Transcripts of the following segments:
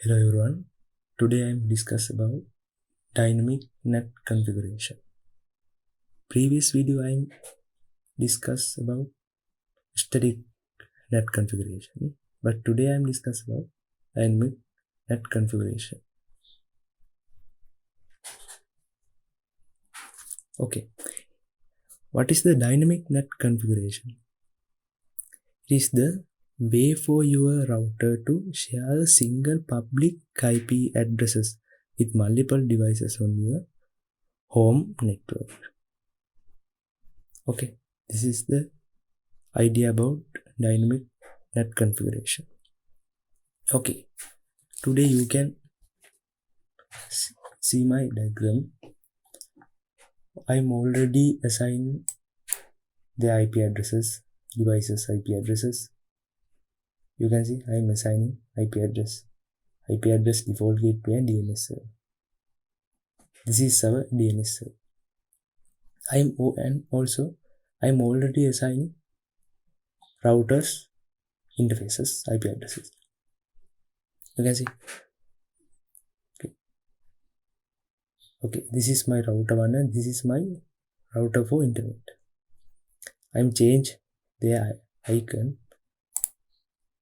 Hello everyone. Today I am discuss about dynamic NAT configuration. Previous video I discuss about static NAT configuration, but today I am discuss about dynamic NAT configuration. Okay, what is the dynamic NAT configuration? It is the way for your router to share a single public IP addresses with multiple devices on your home network. Okay, this is the idea about dynamic NAT configuration. Okay, today you can see my diagram. I'm already assigned the IP addresses, devices IP addresses. You can see I'm assigning IP address default gateway and DNS server. This is our DNS server. I'm already assigning routers interfaces IP addresses. You can see. Okay, this is my router 1 and this is my router for internet. I'm change the icon.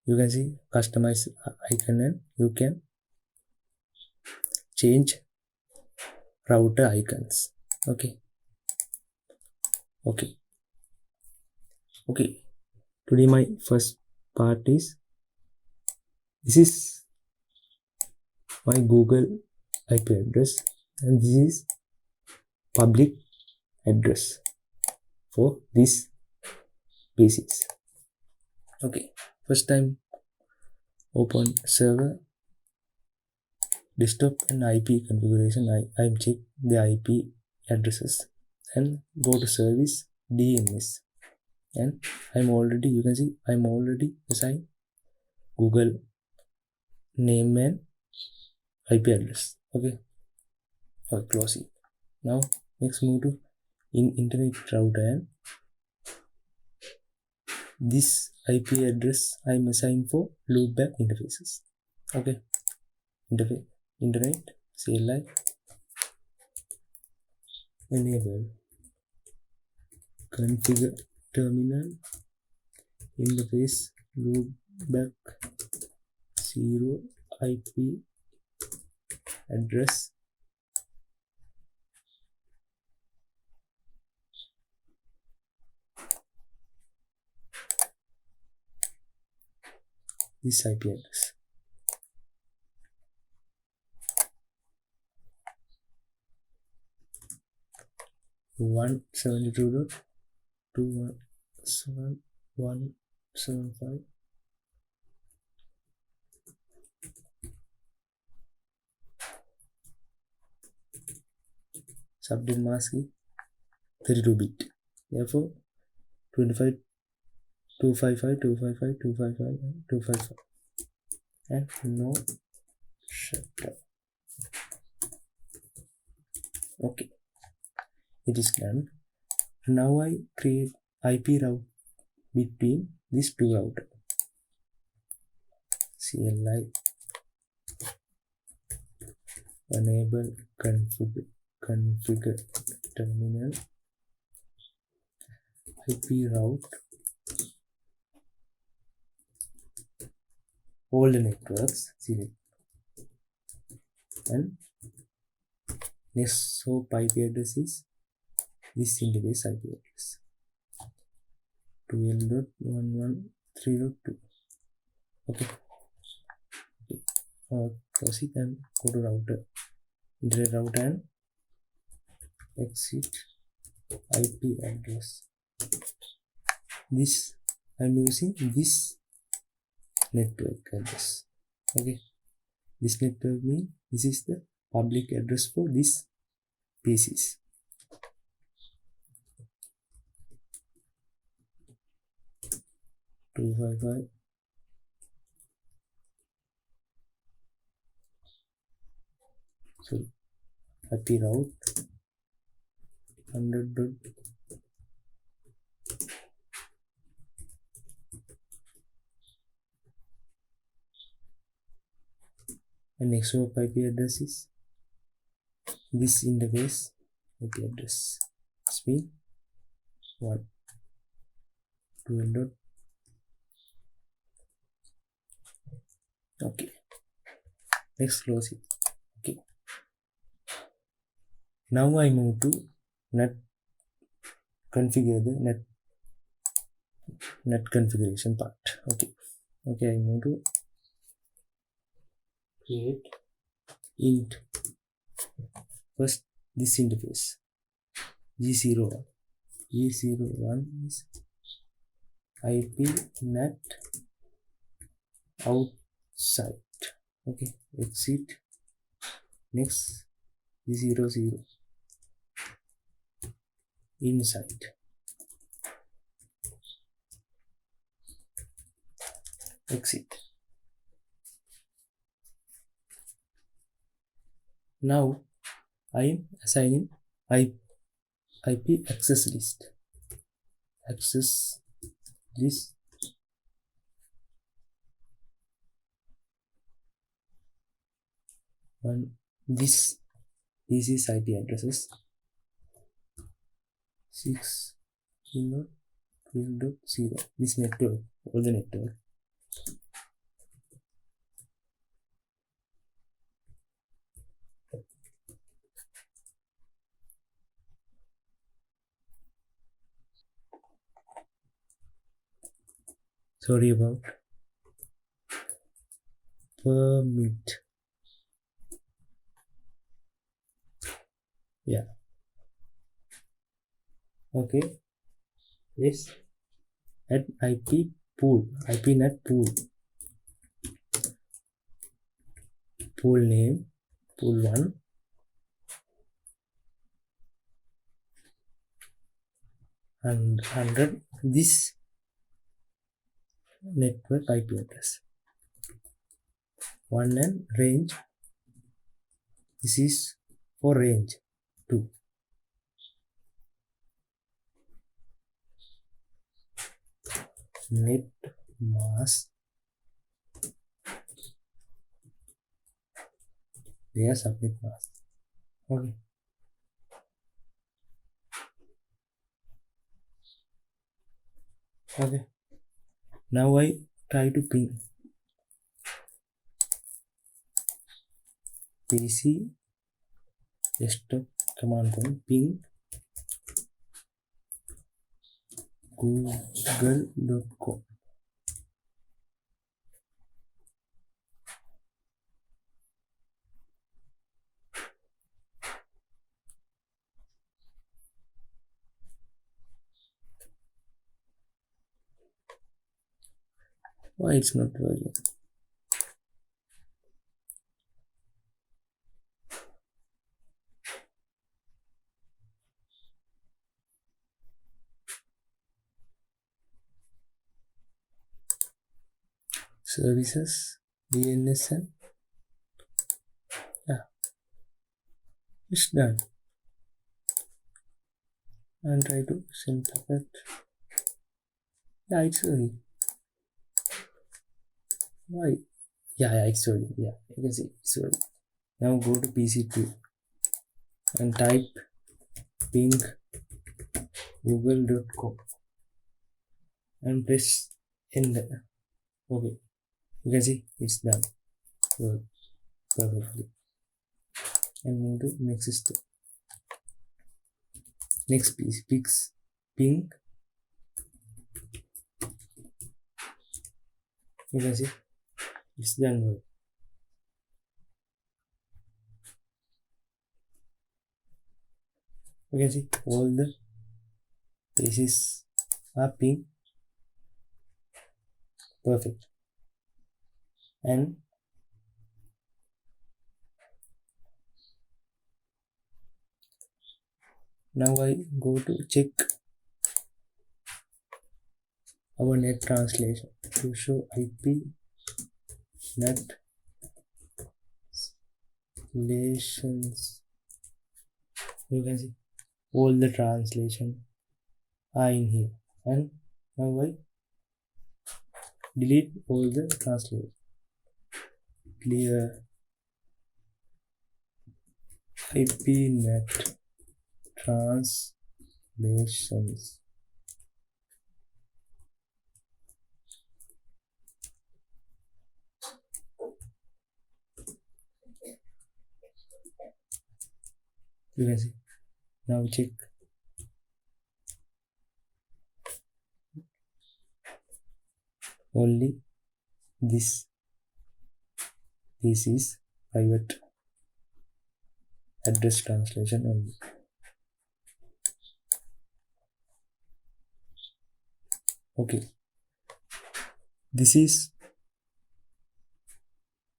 You can see customize icon and you can change router icons. Okay. Today my first part is this is my Google IP address and this is public address for this PCs. Okay, first time open server desktop and IP configuration. I check the IP addresses and go to service DNS and you can see I'm already assigned Google name and IP address. Okay, I'll close it. Now next move to internet router and this IP address I'm assigned for loopback interfaces. Okay, internet CLI enable configure terminal interface loopback 0 IP address this IP address. One 72.217.175 subnet mask is 32 bit. Therefore 25 255 255 255 and 255 and no shutdown. Okay, it is done. Now I create IP route between these two routers. CLI enable configure terminal IP route all the networks select and next hop IP address is this interface IP address 12.113.2. Okay. Close it and go to router internet router and exit IP address. This I'm using this network address. Okay, this network means this is the public address for this PCs. Two five five IP route 100. and next hop IP address is this interface IP address speed 1 12 dot. Okay, let's close it. Okay, now I move to NAT, configure the NAT configuration part. Okay, I move to create int. First, this interface G01. G01 is IP NAT outside. Okay, exit. Next, G00 inside. Exit. Now I am assigning IP access list. Access list one. This is IP addresses 6.12.0. This network, all the network. Sorry about permit. Yeah. Okay. Yes. Add IP pool. IP NAT pool. Pool name. Pool 1. And 100. This network IP address. 1 and range. This is for range 2. Net mask. There subnet mask. Okay. Okay. Now I try to ping PC desktop command prompt ping google.com. Why it's not working? Services DNS and yeah, it's done. And try to send packet. Yeah, it's working. Why? Yeah, it's working. Yeah, you can see it's working. Now go to PC2 and type ping google.com and press enter. Okay, you can see it's done. Work perfectly. And move to next step. Next piece, ping. You can see it's done. Work. You can see all the places are ping perfect. And now I go to check our net translation to show IP NAT translations. You can see all the translation are in here. And now I delete all the translation. Clear IP NAT translations. You can see. Now check. Only this is private address translation only. Okay, this is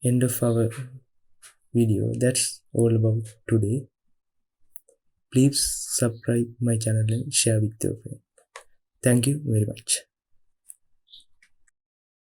end of our video. That's all about today. Please subscribe my channel and share with your friends. Thank you very much.